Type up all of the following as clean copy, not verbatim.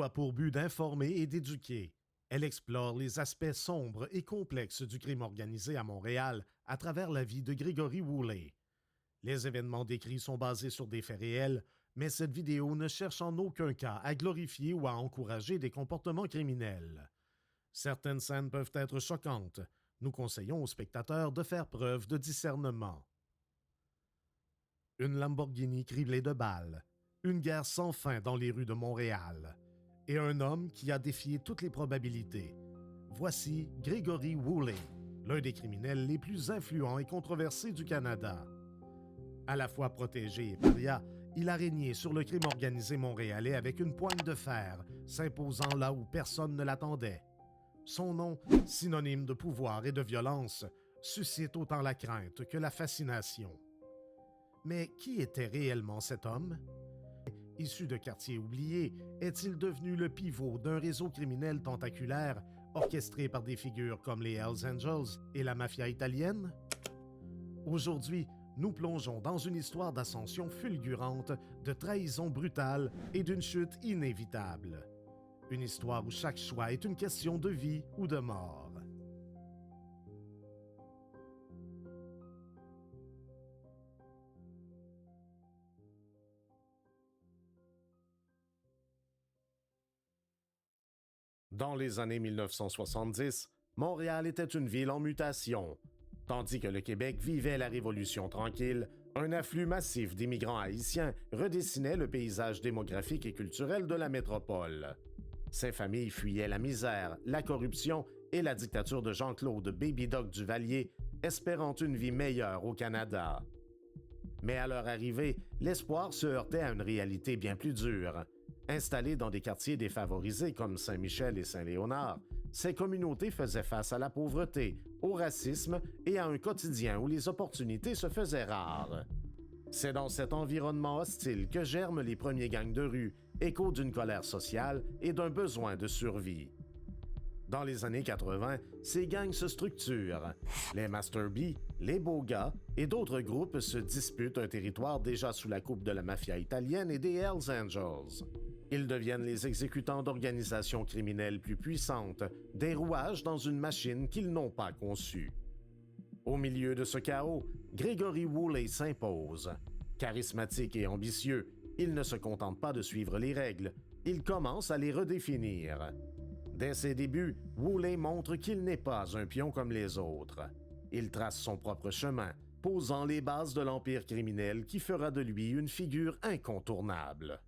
a pour but d'informer et d'éduquer. Elle explore les aspects sombres et complexes du crime organisé à Montréal à travers la vie de Gregory Woolley. Les événements décrits sont basés sur des faits réels, mais cette vidéo ne cherche en aucun cas à glorifier ou à encourager des comportements criminels. Certaines scènes peuvent être choquantes. Nous conseillons aux spectateurs de faire preuve de discernement. Une Lamborghini criblée de balles, une guerre sans fin dans les rues de Montréal, et un homme qui a défié toutes les probabilités. Voici Gregory Woolley, l'un des criminels les plus influents et controversés du Canada. À la fois protégé et paria, il a régné sur le crime organisé montréalais avec une poigne de fer, s'imposant là où personne ne l'attendait. Son nom, synonyme de pouvoir et de violence, suscite autant la crainte que la fascination. Mais qui était réellement cet homme? Issu de quartiers oubliés, est-il devenu le pivot d'un réseau criminel tentaculaire orchestré par des figures comme les Hells Angels et la mafia italienne? Aujourd'hui, nous plongeons dans une histoire d'ascension fulgurante, de trahison brutale et d'une chute inévitable. Une histoire où chaque choix est une question de vie ou de mort. Dans les années 1970, Montréal était une ville en mutation. Tandis que le Québec vivait la Révolution tranquille, un afflux massif d'immigrants haïtiens redessinait le paysage démographique et culturel de la métropole. Ces familles fuyaient la misère, la corruption et la dictature de Jean-Claude Baby Doc Duvalier, espérant une vie meilleure au Canada. Mais à leur arrivée, l'espoir se heurtait à une réalité bien plus dure. Installées dans des quartiers défavorisés comme Saint-Michel et Saint-Léonard, ces communautés faisaient face à la pauvreté, au racisme et à un quotidien où les opportunités se faisaient rares. C'est dans cet environnement hostile que germent les premiers gangs de rue, écho d'une colère sociale et d'un besoin de survie. Dans les années 80, ces gangs se structurent. Les Master B, les Boga et d'autres groupes se disputent un territoire déjà sous la coupe de la mafia italienne et des Hells Angels. Ils deviennent les exécutants d'organisations criminelles plus puissantes, des rouages dans une machine qu'ils n'ont pas conçue. Au milieu de ce chaos, Gregory Woolley s'impose. Charismatique et ambitieux, il ne se contente pas de suivre les règles, il commence à les redéfinir. Dès ses débuts, Woolley montre qu'il n'est pas un pion comme les autres. Il trace son propre chemin, posant les bases de l'empire criminel qui fera de lui une figure incontournable.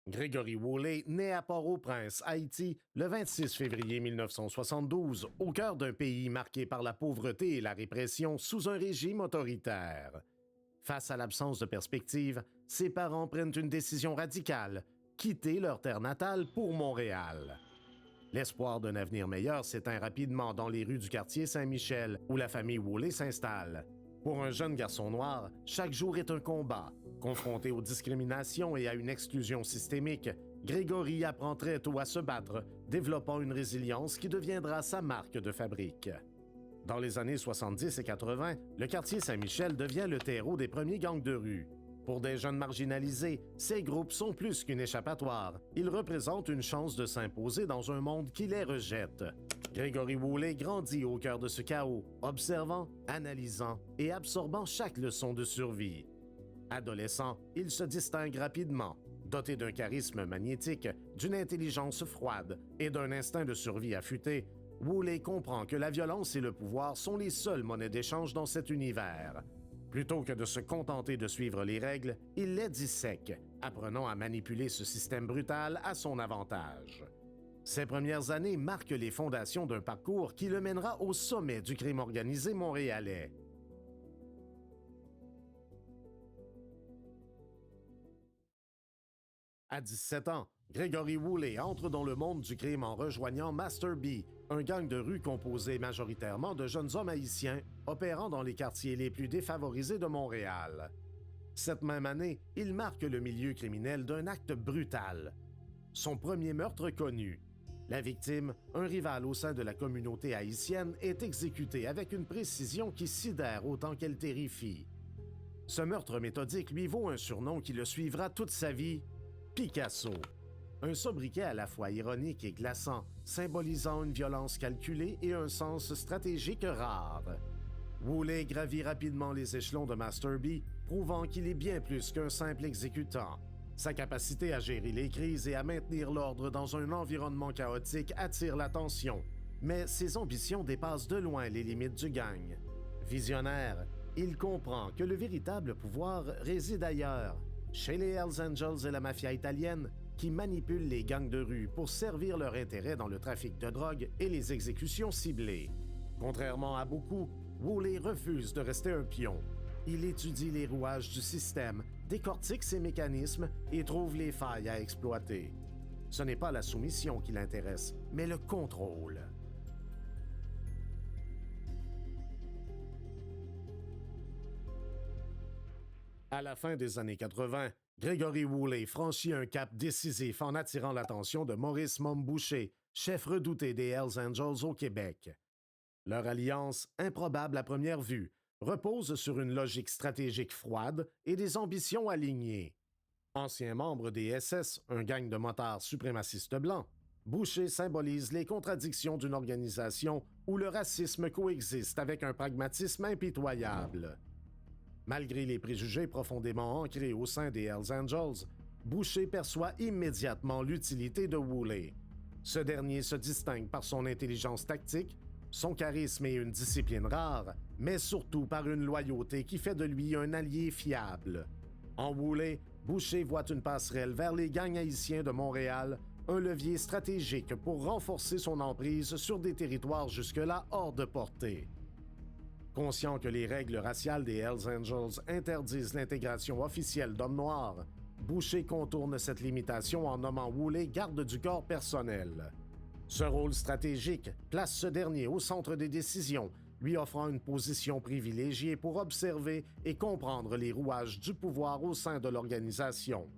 Gregory Woolley naît à Port-au-Prince, Haïti, le 26 février 1972, au cœur d'un pays marqué par la pauvreté et la répression sous un régime autoritaire. Face à l'absence de perspective, ses parents prennent une décision radicale, quitter leur terre natale pour Montréal. L'espoir d'un avenir meilleur s'éteint rapidement dans les rues du quartier Saint-Michel, où la famille Woolley s'installe. Pour un jeune garçon noir, chaque jour est un combat. Confronté aux discriminations et à une exclusion systémique, Gregory apprend très tôt à se battre, développant une résilience qui deviendra sa marque de fabrique. Dans les années 70 et 80, le quartier Saint-Michel devient le terreau des premiers gangs de rue. Pour des jeunes marginalisés, ces groupes sont plus qu'une échappatoire. Ils représentent une chance de s'imposer dans un monde qui les rejette. Gregory Woolley grandit au cœur de ce chaos, observant, analysant et absorbant chaque leçon de survie. Adolescent, il se distingue rapidement. Doté d'un charisme magnétique, d'une intelligence froide et d'un instinct de survie affûté, Woolley comprend que la violence et le pouvoir sont les seules monnaies d'échange dans cet univers. Plutôt que de se contenter de suivre les règles, il les dissèque, apprenant à manipuler ce système brutal à son avantage. Ces premières années marquent les fondations d'un parcours qui le mènera au sommet du crime organisé montréalais. À 17 ans, Gregory Woolley entre dans le monde du crime en rejoignant Master B, un gang de rue composé majoritairement de jeunes hommes haïtiens opérant dans les quartiers les plus défavorisés de Montréal. Cette même année, il marque le milieu criminel d'un acte brutal. Son premier meurtre connu. La victime, un rival au sein de la communauté haïtienne, est exécutée avec une précision qui sidère autant qu'elle terrifie. Ce meurtre méthodique lui vaut un surnom qui le suivra toute sa vie, Picasso. Un sobriquet à la fois ironique et glaçant, symbolisant une violence calculée et un sens stratégique rare. Woolley gravit rapidement les échelons de Master B, prouvant qu'il est bien plus qu'un simple exécutant. Sa capacité à gérer les crises et à maintenir l'ordre dans un environnement chaotique attire l'attention, mais ses ambitions dépassent de loin les limites du gang. Visionnaire, il comprend que le véritable pouvoir réside ailleurs, chez les Hells Angels et la mafia italienne, qui manipulent les gangs de rue pour servir leur intérêt dans le trafic de drogue et les exécutions ciblées. Contrairement à beaucoup, Woolley refuse de rester un pion. Il étudie les rouages du système, décortique ses mécanismes et trouve les failles à exploiter. Ce n'est pas la soumission qui l'intéresse, mais le contrôle. À la fin des années 80, Gregory Woolley franchit un cap décisif en attirant l'attention de Maurice Mom Boucher, chef redouté des Hells Angels au Québec. Leur alliance, improbable à première vue, repose sur une logique stratégique froide et des ambitions alignées. Ancien membre des SS, un gang de motards suprémacistes blancs, Boucher symbolise les contradictions d'une organisation où le racisme coexiste avec un pragmatisme impitoyable. Malgré les préjugés profondément ancrés au sein des Hells Angels, Boucher perçoit immédiatement l'utilité de Woolley. Ce dernier se distingue par son intelligence tactique, son charisme et une discipline rare, mais surtout par une loyauté qui fait de lui un allié fiable. En Woolley, Boucher voit une passerelle vers les gangs haïtiens de Montréal, un levier stratégique pour renforcer son emprise sur des territoires jusque-là hors de portée. Conscient que les règles raciales des Hells Angels interdisent l'intégration officielle d'hommes noirs, Boucher contourne cette limitation en nommant Woolley garde du corps personnel. Ce rôle stratégique place ce dernier au centre des décisions, lui offrant une position privilégiée pour observer et comprendre les rouages du pouvoir au sein de l'organisation.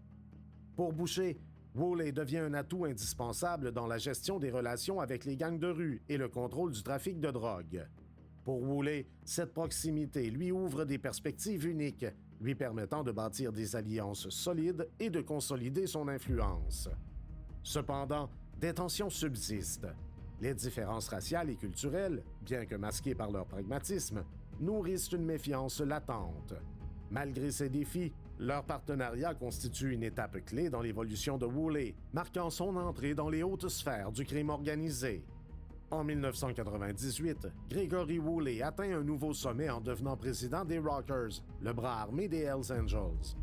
Pour Boucher, Woolley devient un atout indispensable dans la gestion des relations avec les gangs de rue et le contrôle du trafic de drogue. Pour Woolley, cette proximité lui ouvre des perspectives uniques, lui permettant de bâtir des alliances solides et de consolider son influence. Cependant, des tensions subsistent. Les différences raciales et culturelles, bien que masquées par leur pragmatisme, nourrissent une méfiance latente. Malgré ces défis, leur partenariat constitue une étape clé dans l'évolution de Woolley, marquant son entrée dans les hautes sphères du crime organisé. En 1998, Gregory Woolley atteint un nouveau sommet en devenant président des Rockers, le bras armé des Hells Angels.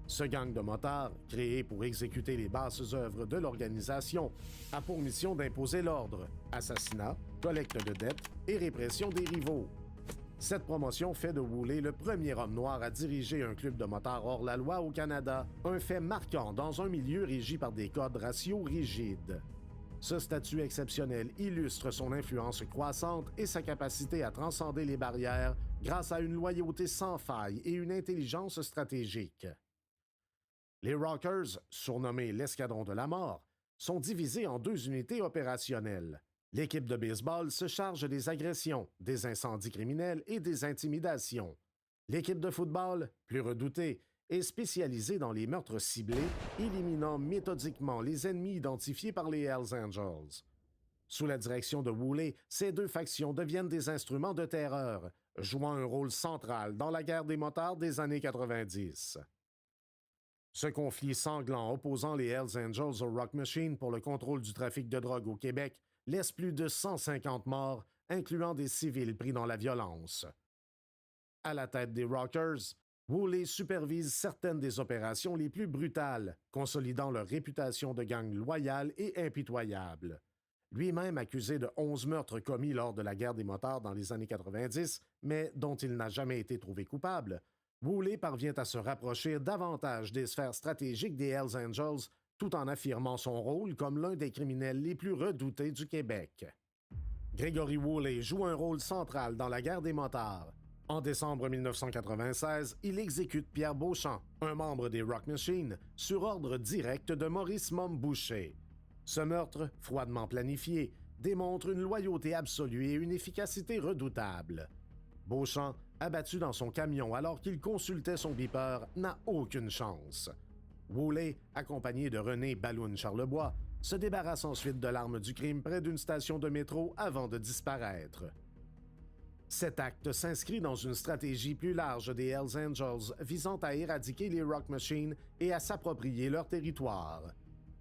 Ce gang de motards, créé pour exécuter les basses œuvres de l'organisation, a pour mission d'imposer l'ordre, assassinat, collecte de dettes et répression des rivaux. Cette promotion fait de Woolley le premier homme noir à diriger un club de motards hors la loi au Canada, un fait marquant dans un milieu régi par des codes raciaux rigides. Ce statut exceptionnel illustre son influence croissante et sa capacité à transcender les barrières grâce à une loyauté sans faille et une intelligence stratégique. Les Rockers, surnommés l'Escadron de la mort, sont divisés en deux unités opérationnelles. L'équipe de baseball se charge des agressions, des incendies criminels et des intimidations. L'équipe de football, plus redoutée, est spécialisée dans les meurtres ciblés, éliminant méthodiquement les ennemis identifiés par les Hells Angels. Sous la direction de Woolley, ces deux factions deviennent des instruments de terreur, jouant un rôle central dans la guerre des motards des années 90. Ce conflit sanglant opposant les Hells Angels aux Rock Machine pour le contrôle du trafic de drogue au Québec laisse plus de 150 morts, incluant des civils pris dans la violence. À la tête des Rockers, Woolley supervise certaines des opérations les plus brutales, consolidant leur réputation de gang loyal et impitoyable. Lui-même accusé de 11 meurtres commis lors de la guerre des motards dans les années 90, mais dont il n'a jamais été trouvé coupable, Woolley parvient à se rapprocher davantage des sphères stratégiques des Hells Angels, tout en affirmant son rôle comme l'un des criminels les plus redoutés du Québec. Gregory Woolley joue un rôle central dans la guerre des motards. En décembre 1996, il exécute Pierre Beauchamp, un membre des Rock Machine, sur ordre direct de Maurice Mom Boucher. Ce meurtre, froidement planifié, démontre une loyauté absolue et une efficacité redoutable. Beauchamp, abattu dans son camion alors qu'il consultait son beeper, n'a aucune chance. Woolley, accompagné de René Balloun Charlebois, se débarrasse ensuite de l'arme du crime près d'une station de métro avant de disparaître. Cet acte s'inscrit dans une stratégie plus large des Hells Angels visant à éradiquer les Rock Machines et à s'approprier leur territoire.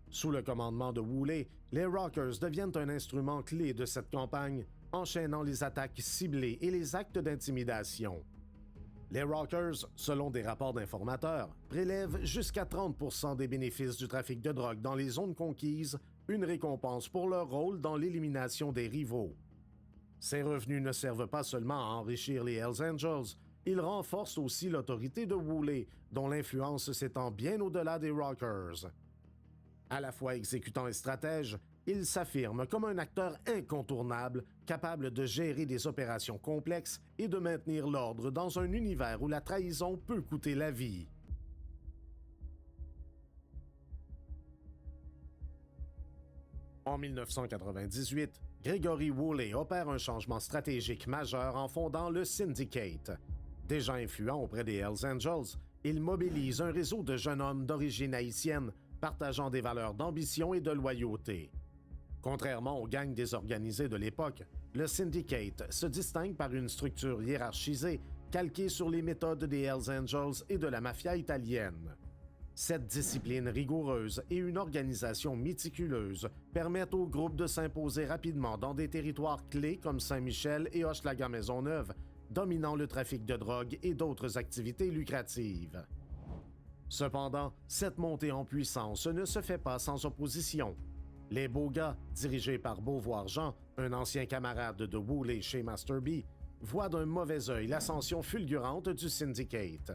Sous le commandement de Woolley, les Rockers deviennent un instrument clé de cette campagne, enchaînant les attaques ciblées et les actes d'intimidation. Les Rockers, selon des rapports d'informateurs, prélèvent jusqu'à 30% des bénéfices du trafic de drogue dans les zones conquises, une récompense pour leur rôle dans l'élimination des rivaux. Ces revenus ne servent pas seulement à enrichir les Hells Angels, ils renforcent aussi l'autorité de Woolley, dont l'influence s'étend bien au-delà des Rockers. À la fois exécutant et stratège, il s'affirme comme un acteur incontournable, capable de gérer des opérations complexes et de maintenir l'ordre dans un univers où la trahison peut coûter la vie. En 1998, Gregory Woolley opère un changement stratégique majeur en fondant le Syndicate. Déjà influent auprès des Hells Angels, il mobilise un réseau de jeunes hommes d'origine haïtienne partageant des valeurs d'ambition et de loyauté. Contrairement aux gangs désorganisés de l'époque, le Syndicate se distingue par une structure hiérarchisée calquée sur les méthodes des Hells Angels et de la mafia italienne. Cette discipline rigoureuse et une organisation méticuleuse permettent au groupe de s'imposer rapidement dans des territoires clés comme Saint-Michel et Hochelaga-Maisonneuve, dominant le trafic de drogue et d'autres activités lucratives. Cependant, cette montée en puissance ne se fait pas sans opposition. Les Bogas, dirigés par Beauvoir Jean, un ancien camarade de Woolley chez Master B, voient d'un mauvais œil l'ascension fulgurante du Syndicate.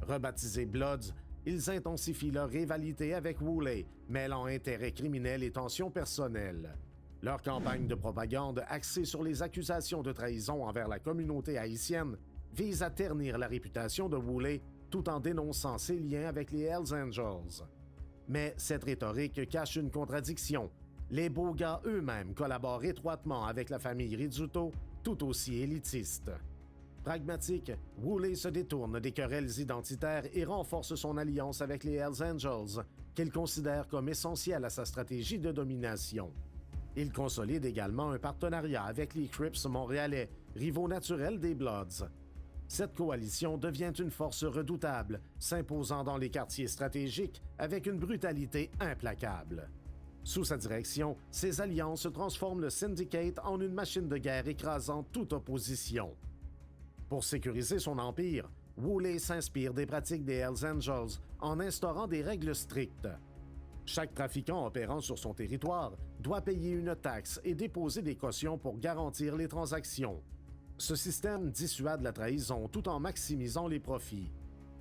Rebaptisés Bloods, ils intensifient leur rivalité avec Woolley, mêlant intérêts criminels et tensions personnelles. Leur campagne de propagande, axée sur les accusations de trahison envers la communauté haïtienne, vise à ternir la réputation de Woolley tout en dénonçant ses liens avec les Hells Angels. Mais cette rhétorique cache une contradiction. Les Bogas eux-mêmes collaborent étroitement avec la famille Rizzuto, tout aussi élitiste. Pragmatique, Woolley se détourne des querelles identitaires et renforce son alliance avec les Hells Angels, qu'il considère comme essentielle à sa stratégie de domination. Il consolide également un partenariat avec les Crips montréalais, rivaux naturels des Bloods. Cette coalition devient une force redoutable, s'imposant dans les quartiers stratégiques avec une brutalité implacable. Sous sa direction, ces alliances transforment le Syndicate en une machine de guerre écrasant toute opposition. Pour sécuriser son empire, Woolley s'inspire des pratiques des Hells Angels en instaurant des règles strictes. Chaque trafiquant opérant sur son territoire doit payer une taxe et déposer des cautions pour garantir les transactions. Ce système dissuade la trahison tout en maximisant les profits.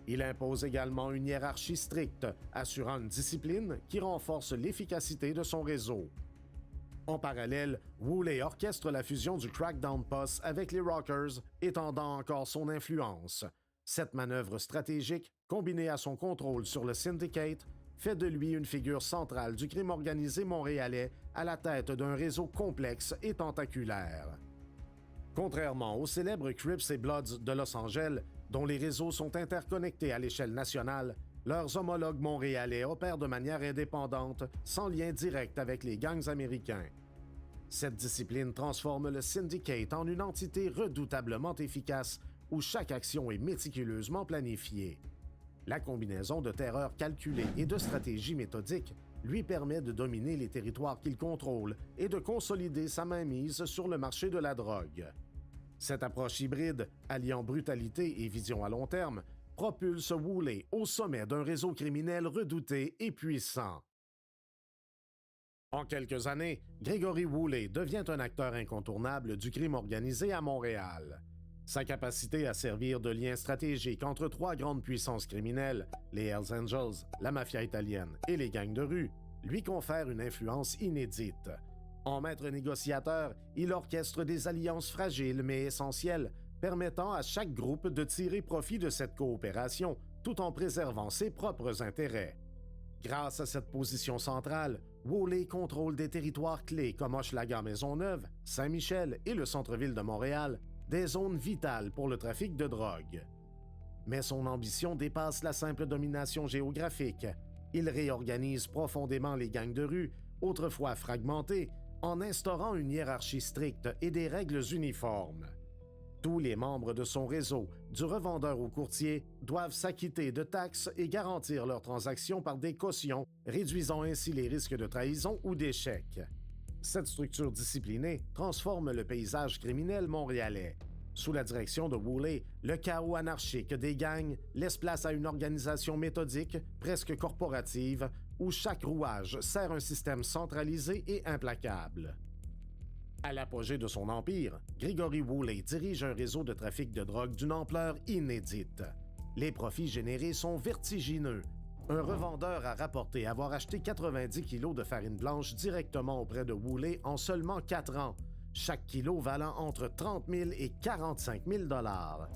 Il impose également une hiérarchie stricte, assurant une discipline qui renforce l'efficacité de son réseau. En parallèle, Woolley orchestre la fusion du Crackdown Posse avec les Rockers, étendant encore son influence. Cette manœuvre stratégique, combinée à son contrôle sur le Syndicate, fait de lui une figure centrale du crime organisé montréalais à la tête d'un réseau complexe et tentaculaire. Contrairement aux célèbres Crips et Bloods de Los Angeles, dont les réseaux sont interconnectés à l'échelle nationale, leurs homologues montréalais opèrent de manière indépendante, sans lien direct avec les gangs américains. Cette discipline transforme le Syndicate en une entité redoutablement efficace où chaque action est méticuleusement planifiée. La combinaison de terreur calculée et de stratégie méthodique lui permet de dominer les territoires qu'il contrôle et de consolider sa mainmise sur le marché de la drogue. Cette approche hybride, alliant brutalité et vision à long terme, propulse Woolley au sommet d'un réseau criminel redouté et puissant. En quelques années, Gregory Woolley devient un acteur incontournable du crime organisé à Montréal. Sa capacité à servir de lien stratégique entre trois grandes puissances criminelles, les Hells Angels, la mafia italienne et les gangs de rue, lui confère une influence inédite. En maître négociateur, il orchestre des alliances fragiles mais essentielles, permettant à chaque groupe de tirer profit de cette coopération tout en préservant ses propres intérêts. Grâce à cette position centrale, Woolley contrôle des territoires clés comme Hochelaga-Maisonneuve, Saint-Michel et le centre-ville de Montréal, des zones vitales pour le trafic de drogue. Mais son ambition dépasse la simple domination géographique. Il réorganise profondément les gangs de rue, autrefois fragmentés, en instaurant une hiérarchie stricte et des règles uniformes. Tous les membres de son réseau, du revendeur au courtier, doivent s'acquitter de taxes et garantir leurs transactions par des cautions, réduisant ainsi les risques de trahison ou d'échec. Cette structure disciplinée transforme le paysage criminel montréalais. Sous la direction de Woolley, le chaos anarchique des gangs laisse place à une organisation méthodique, presque corporative, où chaque rouage sert un système centralisé et implacable. À l'apogée de son empire, Gregory Woolley dirige un réseau de trafic de drogue d'une ampleur inédite. Les profits générés sont vertigineux. Un revendeur a rapporté avoir acheté 90 kilos de farine blanche directement auprès de Woolley en seulement 4 ans, chaque kilo valant entre 30 000 et 45 000 $.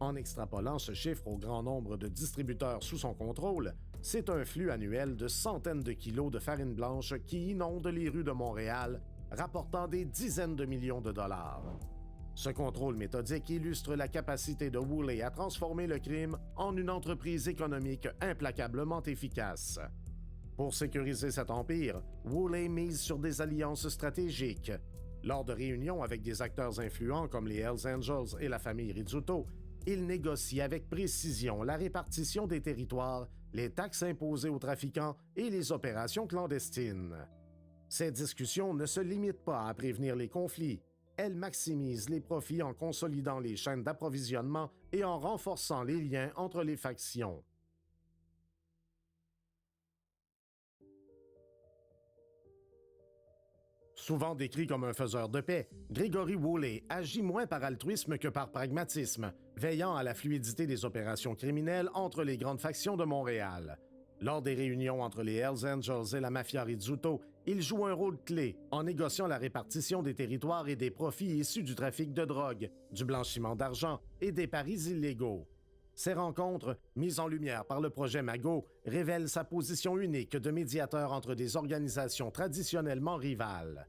En extrapolant ce chiffre au grand nombre de distributeurs sous son contrôle, c'est un flux annuel de centaines de kilos de farine blanche qui inonde les rues de Montréal, rapportant des dizaines de millions de dollars. Ce contrôle méthodique illustre la capacité de Woolley à transformer le crime en une entreprise économique implacablement efficace. Pour sécuriser cet empire, Woolley mise sur des alliances stratégiques. Lors de réunions avec des acteurs influents comme les Hells Angels et la famille Rizzuto, il négocie avec précision la répartition des territoires, les taxes imposées aux trafiquants et les opérations clandestines. Ces discussions ne se limitent pas à prévenir les conflits. Elles maximisent les profits en consolidant les chaînes d'approvisionnement et en renforçant les liens entre les factions. Souvent décrit comme un faiseur de paix, Gregory Woolley agit moins par altruisme que par pragmatisme, veillant à la fluidité des opérations criminelles entre les grandes factions de Montréal. Lors des réunions entre les Hells Angels et la mafia Rizzuto, il joue un rôle clé en négociant la répartition des territoires et des profits issus du trafic de drogue, du blanchiment d'argent et des paris illégaux. Ces rencontres, mises en lumière par le projet Mago, révèlent sa position unique de médiateur entre des organisations traditionnellement rivales.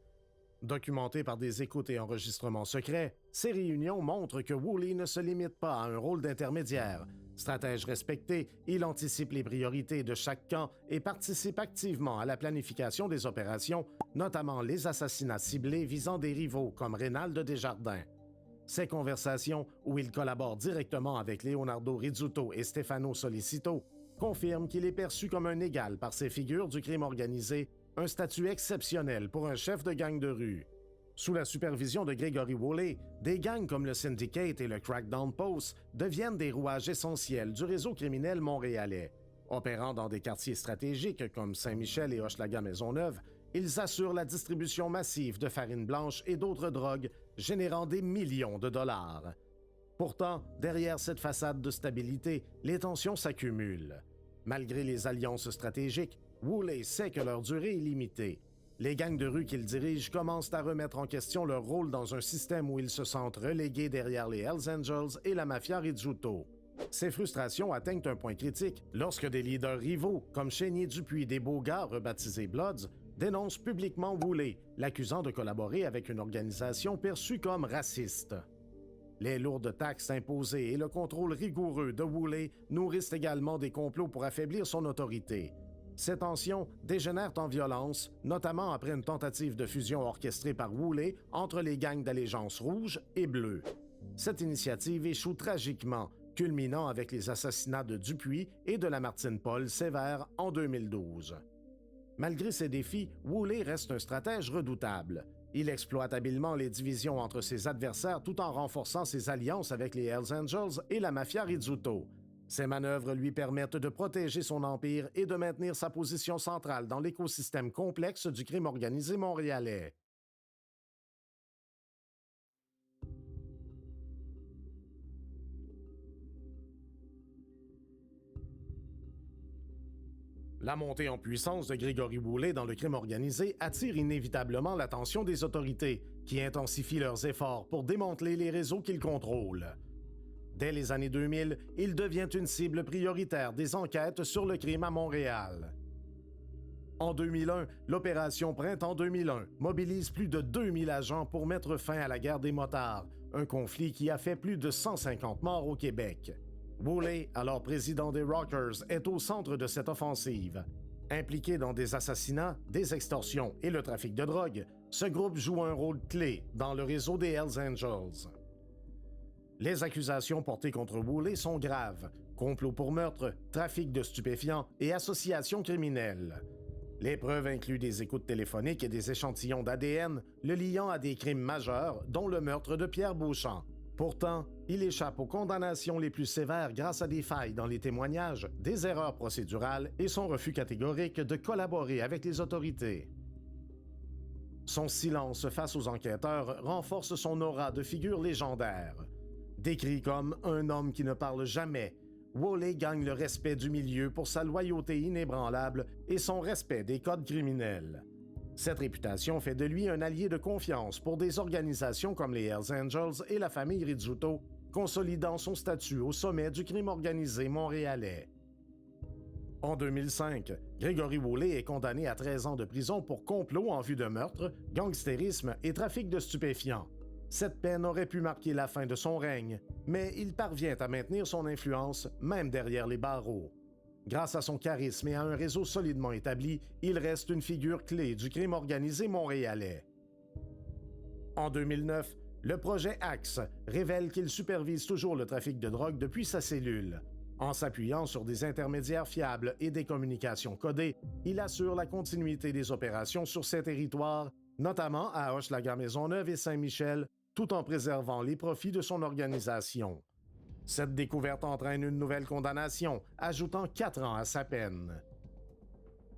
Documentées par des écoutes et enregistrements secrets, ces réunions montrent que Woolley ne se limite pas à un rôle d'intermédiaire. Stratège respecté, il anticipe les priorités de chaque camp et participe activement à la planification des opérations, notamment les assassinats ciblés visant des rivaux comme Reynald Desjardins. Ces conversations, où il collabore directement avec Leonardo Rizzuto et Stefano Solicito, confirment qu'il est perçu comme un égal par ces figures du crime organisé, un statut exceptionnel pour un chef de gang de rue. Sous la supervision de Gregory Woolley, des gangs comme le Syndicate et le Crackdown Post deviennent des rouages essentiels du réseau criminel montréalais. Opérant dans des quartiers stratégiques comme Saint-Michel et Hochelaga-Maisonneuve, ils assurent la distribution massive de farine blanche et d'autres drogues, générant des millions de dollars. Pourtant, derrière cette façade de stabilité, les tensions s'accumulent. Malgré les alliances stratégiques, Woolley sait que leur durée est limitée. Les gangs de rue qu'il dirige commencent à remettre en question leur rôle dans un système où ils se sentent relégués derrière les Hells Angels et la mafia Rizzuto. Ces frustrations atteignent un point critique lorsque des leaders rivaux, comme Chénier Dupuis des Beaux-Gars, rebaptisés Bloods, dénoncent publiquement Woolley, l'accusant de collaborer avec une organisation perçue comme raciste. Les lourdes taxes imposées et le contrôle rigoureux de Woolley nourrissent également des complots pour affaiblir son autorité. Ces tensions dégénèrent en violence, notamment après une tentative de fusion orchestrée par Woolley entre les gangs d'allégeance rouge et bleue. Cette initiative échoue tragiquement, culminant avec les assassinats de Dupuis et de Lamartine-Paul sévères en 2012. Malgré ces défis, Woolley reste un stratège redoutable. Il exploite habilement les divisions entre ses adversaires tout en renforçant ses alliances avec les Hells Angels et la mafia Rizzuto. Ces manœuvres lui permettent de protéger son empire et de maintenir sa position centrale dans l'écosystème complexe du crime organisé montréalais. La montée en puissance de Gregory Woolley dans le crime organisé attire inévitablement l'attention des autorités, qui intensifient leurs efforts pour démanteler les réseaux qu'il contrôle. Dès les années 2000, il devient une cible prioritaire des enquêtes sur le crime à Montréal. En 2001, l'opération Printemps 2001 mobilise plus de 2000 agents pour mettre fin à la guerre des motards, un conflit qui a fait plus de 150 morts au Québec. Woolley, alors président des Rockers, est au centre de cette offensive. Impliqué dans des assassinats, des extorsions et le trafic de drogue, ce groupe joue un rôle clé dans le réseau des Hells Angels. Les accusations portées contre Woolley sont graves: complot pour meurtre, trafic de stupéfiants et association criminelle. Les preuves incluent des écoutes téléphoniques et des échantillons d'ADN le liant à des crimes majeurs, dont le meurtre de Pierre Beauchamp. Pourtant, il échappe aux condamnations les plus sévères grâce à des failles dans les témoignages, des erreurs procédurales et son refus catégorique de collaborer avec les autorités. Son silence face aux enquêteurs renforce son aura de figure légendaire. Décrit comme un homme qui ne parle jamais, Woolley gagne le respect du milieu pour sa loyauté inébranlable et son respect des codes criminels. Cette réputation fait de lui un allié de confiance pour des organisations comme les Hells Angels et la famille Rizzuto, consolidant son statut au sommet du crime organisé montréalais. En 2005, Gregory Woolley est condamné à 13 ans de prison pour complot en vue de meurtre, gangstérisme et trafic de stupéfiants. Cette peine aurait pu marquer la fin de son règne, mais il parvient à maintenir son influence même derrière les barreaux. Grâce à son charisme et à un réseau solidement établi, il reste une figure clé du crime organisé montréalais. En 2009, le projet Axe révèle qu'il supervise toujours le trafic de drogue depuis sa cellule. En s'appuyant sur des intermédiaires fiables et des communications codées, il assure la continuité des opérations sur ces territoires, notamment à Hochelaga-Maisonneuve et Saint-Michel, tout en préservant les profits de son organisation. Cette découverte entraîne une nouvelle condamnation, ajoutant 4 ans à sa peine.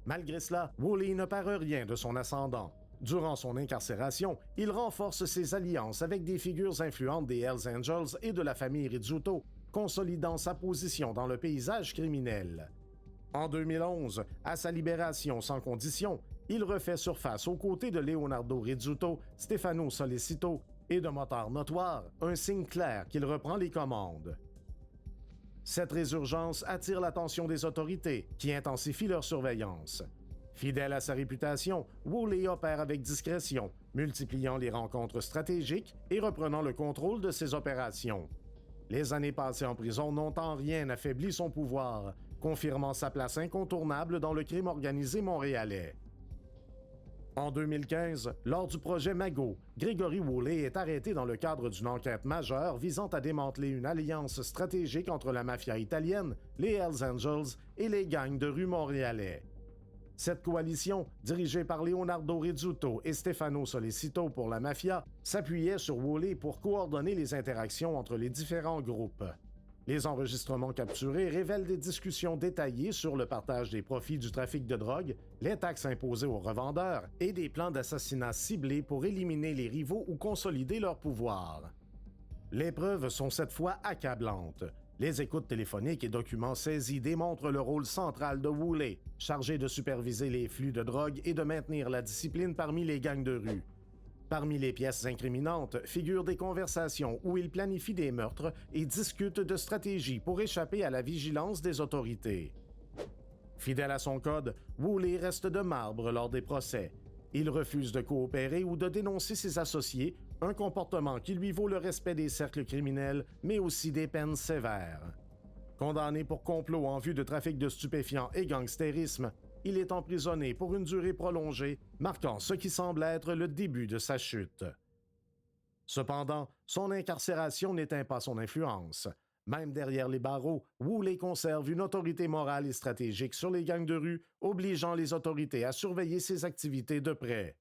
Malgré cela, Woolley ne perd rien de son ascendant. Durant son incarcération, il renforce ses alliances avec des figures influentes des Hells Angels et de la famille Rizzuto, consolidant sa position dans le paysage criminel. En 2011, à sa libération sans condition, il refait surface aux côtés de Leonardo Rizzuto, Stefano Solicito et de motards notoires, un signe clair qu'il reprend les commandes. Cette résurgence attire l'attention des autorités, qui intensifient leur surveillance. Fidèle à sa réputation, Woolley opère avec discrétion, multipliant les rencontres stratégiques et reprenant le contrôle de ses opérations. Les années passées en prison n'ont en rien affaibli son pouvoir, confirmant sa place incontournable dans le crime organisé montréalais. En 2015, lors du projet Mago, Gregory Woolley est arrêté dans le cadre d'une enquête majeure visant à démanteler une alliance stratégique entre la mafia italienne, les Hells Angels et les gangs de rue montréalais. Cette coalition, dirigée par Leonardo Rizzuto et Stefano Solicito pour la mafia, s'appuyait sur Woolley pour coordonner les interactions entre les différents groupes. Les enregistrements capturés révèlent des discussions détaillées sur le partage des profits du trafic de drogue, les taxes imposées aux revendeurs et des plans d'assassinat ciblés pour éliminer les rivaux ou consolider leur pouvoir. Les preuves sont cette fois accablantes. Les écoutes téléphoniques et documents saisis démontrent le rôle central de Woolley, chargé de superviser les flux de drogue et de maintenir la discipline parmi les gangs de rue. Parmi les pièces incriminantes figurent des conversations où il planifie des meurtres et discute de stratégies pour échapper à la vigilance des autorités. Fidèle à son code, Woolley reste de marbre lors des procès. Il refuse de coopérer ou de dénoncer ses associés, un comportement qui lui vaut le respect des cercles criminels, mais aussi des peines sévères. Condamné pour complot en vue de trafic de stupéfiants et gangstérisme, il est emprisonné pour une durée prolongée, marquant ce qui semble être le début de sa chute. Cependant, son incarcération n'éteint pas son influence. Même derrière les barreaux, Woolley conserve une autorité morale et stratégique sur les gangs de rue, obligeant les autorités à surveiller ses activités de près.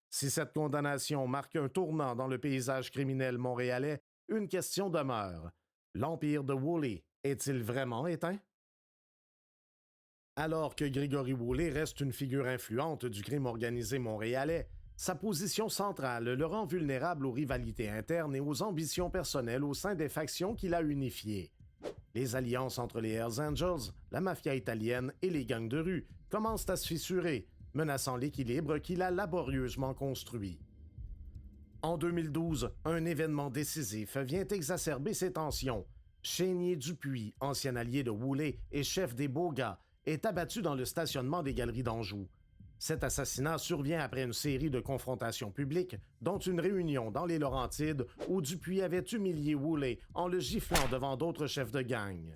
Si cette condamnation marque un tournant dans le paysage criminel montréalais, une question demeure. L'empire de Woolley est-il vraiment éteint? Alors que Gregory Woolley reste une figure influente du crime organisé montréalais, sa position centrale le rend vulnérable aux rivalités internes et aux ambitions personnelles au sein des factions qu'il a unifiées. Les alliances entre les Hells Angels, la mafia italienne et les gangs de rue commencent à se fissurer, menaçant l'équilibre qu'il a laborieusement construit. En 2012, un événement décisif vient exacerber ces tensions. Chénier Dupuis, ancien allié de Woolley et chef des Beaux Gars, est abattu dans le stationnement des Galeries d'Anjou. Cet assassinat survient après une série de confrontations publiques, dont une réunion dans les Laurentides où Dupuis avait humilié Woolley en le giflant devant d'autres chefs de gang.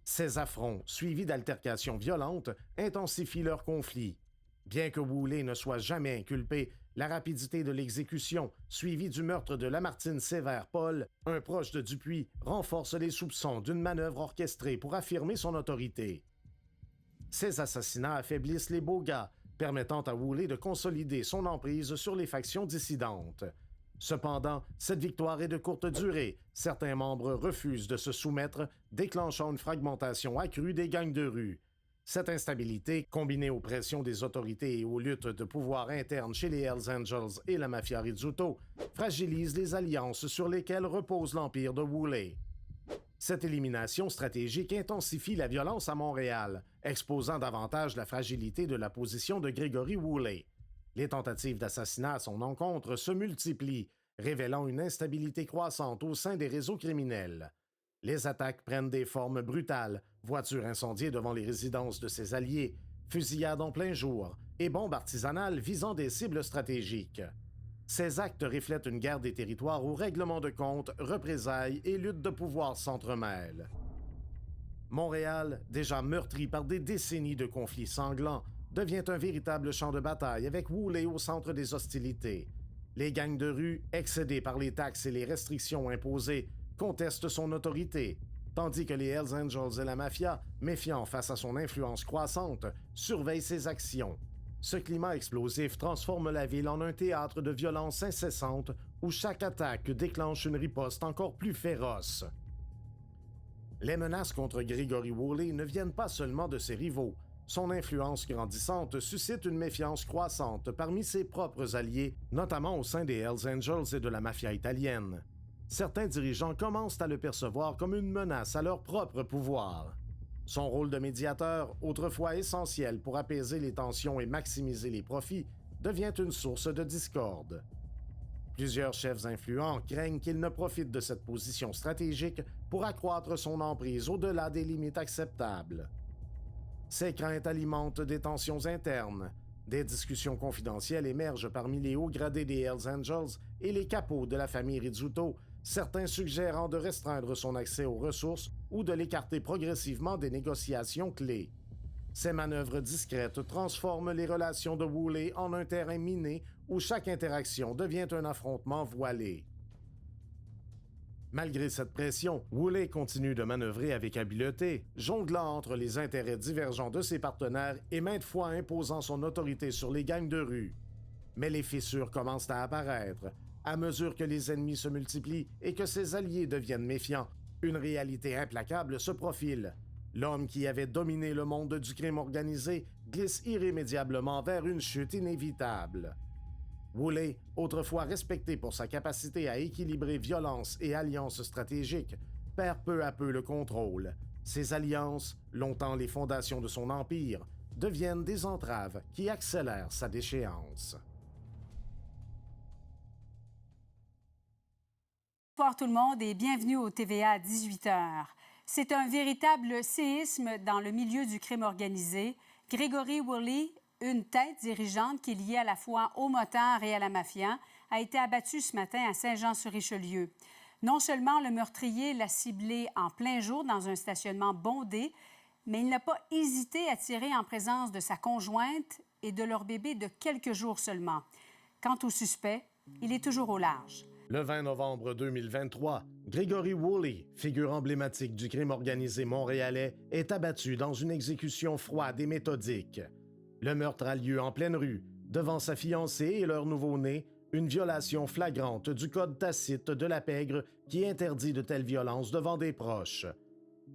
Ces affronts, suivis d'altercations violentes, intensifient leur conflit. Bien que Woolley ne soit jamais inculpé, la rapidité de l'exécution, suivie du meurtre de Lamartine Sévère-Paul, un proche de Dupuis, renforce les soupçons d'une manœuvre orchestrée pour affirmer son autorité. Ces assassinats affaiblissent les beaux gars, permettant à Woolley de consolider son emprise sur les factions dissidentes. Cependant, cette victoire est de courte durée. Certains membres refusent de se soumettre, déclenchant une fragmentation accrue des gangs de rue. Cette instabilité, combinée aux pressions des autorités et aux luttes de pouvoir internes chez les Hells Angels et la mafia Rizzuto, fragilise les alliances sur lesquelles repose l'empire de Woolley. Cette élimination stratégique intensifie la violence à Montréal, exposant davantage la fragilité de la position de Gregory Woolley. Les tentatives d'assassinat à son encontre se multiplient, révélant une instabilité croissante au sein des réseaux criminels. Les attaques prennent des formes brutales, voitures incendiées devant les résidences de ses alliés, fusillades en plein jour et bombes artisanales visant des cibles stratégiques. Ces actes reflètent une guerre des territoires où règlements de compte, représailles et luttes de pouvoir s'entremêlent. Montréal, déjà meurtri par des décennies de conflits sanglants, devient un véritable champ de bataille avec Woolley au centre des hostilités. Les gangs de rue, excédés par les taxes et les restrictions imposées, contestent son autorité, tandis que les Hells Angels et la mafia, méfiants face à son influence croissante, surveillent ses actions. Ce climat explosif transforme la ville en un théâtre de violence incessante où chaque attaque déclenche une riposte encore plus féroce. Les menaces contre Gregory Woolley ne viennent pas seulement de ses rivaux. Son influence grandissante suscite une méfiance croissante parmi ses propres alliés, notamment au sein des Hells Angels et de la mafia italienne. Certains dirigeants commencent à le percevoir comme une menace à leur propre pouvoir. Son rôle de médiateur, autrefois essentiel pour apaiser les tensions et maximiser les profits, devient une source de discorde. Plusieurs chefs influents craignent qu'il ne profite de cette position stratégique pour accroître son emprise au-delà des limites acceptables. Ces craintes alimentent des tensions internes. Des discussions confidentielles émergent parmi les hauts gradés des Hells Angels et les capots de la famille Rizzuto, certains suggérant de restreindre son accès aux ressources ou de l'écarter progressivement des négociations clés. Ces manœuvres discrètes transforment les relations de Woolley en un terrain miné où chaque interaction devient un affrontement voilé. Malgré cette pression, Woolley continue de manœuvrer avec habileté, jonglant entre les intérêts divergents de ses partenaires et maintes fois imposant son autorité sur les gangs de rue. Mais les fissures commencent à apparaître. À mesure que les ennemis se multiplient et que ses alliés deviennent méfiants, une réalité implacable se profile. L'homme qui avait dominé le monde du crime organisé glisse irrémédiablement vers une chute inévitable. Woolley, autrefois respecté pour sa capacité à équilibrer violence et alliances stratégiques, perd peu à peu le contrôle. Ces alliances, longtemps les fondations de son empire, deviennent des entraves qui accélèrent sa déchéance. Bonsoir tout le monde et bienvenue au TVA à 18h. C'est un véritable séisme dans le milieu du crime organisé. Gregory Woolley, une tête dirigeante qui est liée à la fois au motard et à la mafia, a été abattu ce matin à Saint-Jean-sur-Richelieu. Non seulement le meurtrier l'a ciblé en plein jour dans un stationnement bondé, mais il n'a pas hésité à tirer en présence de sa conjointe et de leur bébé de quelques jours seulement. Quant au suspect, il est toujours au large. Le 20 novembre 2023, Gregory Woolley, figure emblématique du crime organisé montréalais, est abattu dans une exécution froide et méthodique. Le meurtre a lieu en pleine rue, devant sa fiancée et leur nouveau-né, une violation flagrante du code tacite de la pègre qui interdit de telles violences devant des proches.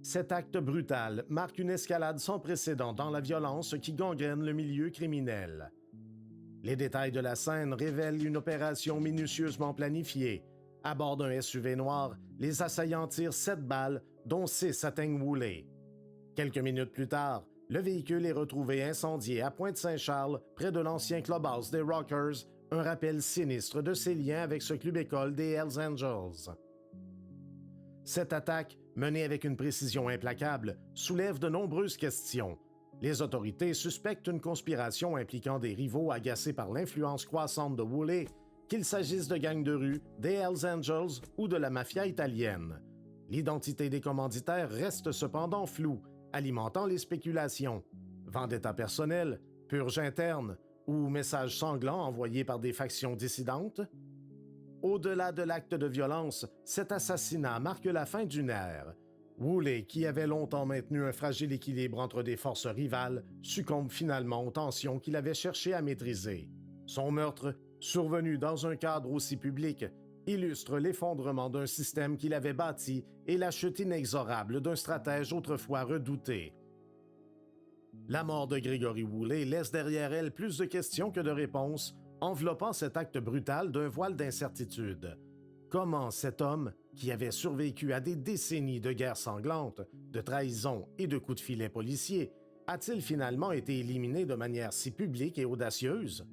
Cet acte brutal marque une escalade sans précédent dans la violence qui gangrène le milieu criminel. Les détails de la scène révèlent une opération minutieusement planifiée. À bord d'un SUV noir, les assaillants tirent 7 balles, dont 6 atteignent Woolley. Quelques minutes plus tard, le véhicule est retrouvé incendié à Pointe-Saint-Charles, près de l'ancien clubhouse des Rockers, un rappel sinistre de ses liens avec ce club-école des Hells Angels. Cette attaque, menée avec une précision implacable, soulève de nombreuses questions. Les autorités suspectent une conspiration impliquant des rivaux agacés par l'influence croissante de Woolley, qu'il s'agisse de gangs de rue, des Hells Angels ou de la mafia italienne. L'identité des commanditaires reste cependant floue, alimentant les spéculations. Vendetta personnelle, purge interne ou messages sanglants envoyés par des factions dissidentes? Au-delà de l'acte de violence, cet assassinat marque la fin d'une ère. Woolley, qui avait longtemps maintenu un fragile équilibre entre des forces rivales, succombe finalement aux tensions qu'il avait cherché à maîtriser. Son meurtre, survenu dans un cadre aussi public, illustre l'effondrement d'un système qu'il avait bâti et la chute inexorable d'un stratège autrefois redouté. La mort de Gregory Woolley laisse derrière elle plus de questions que de réponses, enveloppant cet acte brutal d'un voile d'incertitude. Comment cet homme, qui avait survécu à des décennies de guerres sanglantes, de trahisons et de coups de filet policiers, a-t-il finalement été éliminé de manière si publique et audacieuse?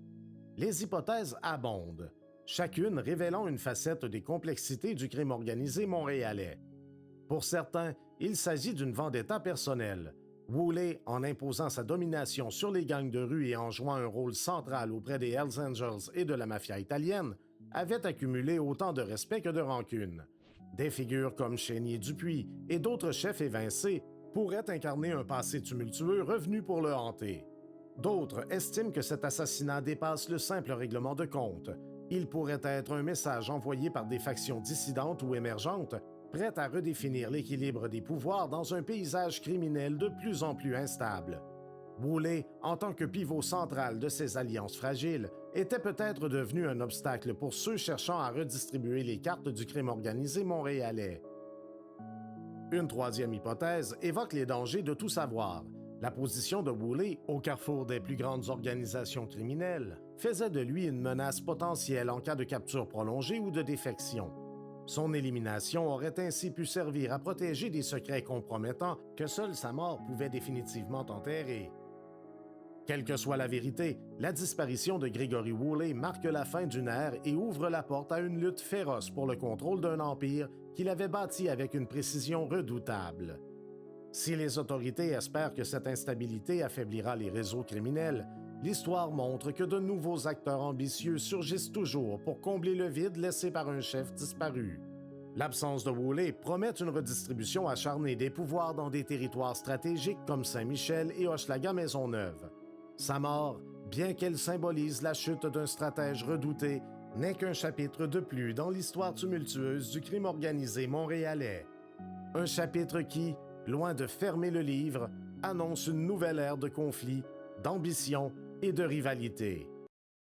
Les hypothèses abondent, chacune révélant une facette des complexités du crime organisé montréalais. Pour certains, il s'agit d'une vendetta personnelle. Woolley, en imposant sa domination sur les gangs de rue et en jouant un rôle central auprès des Hells Angels et de la mafia italienne, avait accumulé autant de respect que de rancune. Des figures comme Chénier Dupuis et d'autres chefs évincés pourraient incarner un passé tumultueux revenu pour le hanter. D'autres estiment que cet assassinat dépasse le simple règlement de compte. Il pourrait être un message envoyé par des factions dissidentes ou émergentes, prêtes à redéfinir l'équilibre des pouvoirs dans un paysage criminel de plus en plus instable. Woolley, en tant que pivot central de ces alliances fragiles, était peut-être devenu un obstacle pour ceux cherchant à redistribuer les cartes du crime organisé montréalais. Une troisième hypothèse évoque les dangers de tout savoir. La position de Woolley, au carrefour des plus grandes organisations criminelles, faisait de lui une menace potentielle en cas de capture prolongée ou de défection. Son élimination aurait ainsi pu servir à protéger des secrets compromettants que seule sa mort pouvait définitivement enterrer. Quelle que soit la vérité, la disparition de Gregory Woolley marque la fin d'une ère et ouvre la porte à une lutte féroce pour le contrôle d'un empire qu'il avait bâti avec une précision redoutable. Si les autorités espèrent que cette instabilité affaiblira les réseaux criminels, l'histoire montre que de nouveaux acteurs ambitieux surgissent toujours pour combler le vide laissé par un chef disparu. L'absence de Woolley promet une redistribution acharnée des pouvoirs dans des territoires stratégiques comme Saint-Michel et Hochelaga-Maisonneuve. Sa mort, bien qu'elle symbolise la chute d'un stratège redouté, n'est qu'un chapitre de plus dans l'histoire tumultueuse du crime organisé montréalais. Un chapitre qui, loin de fermer le livre, annonce une nouvelle ère de conflits, d'ambition et de rivalité.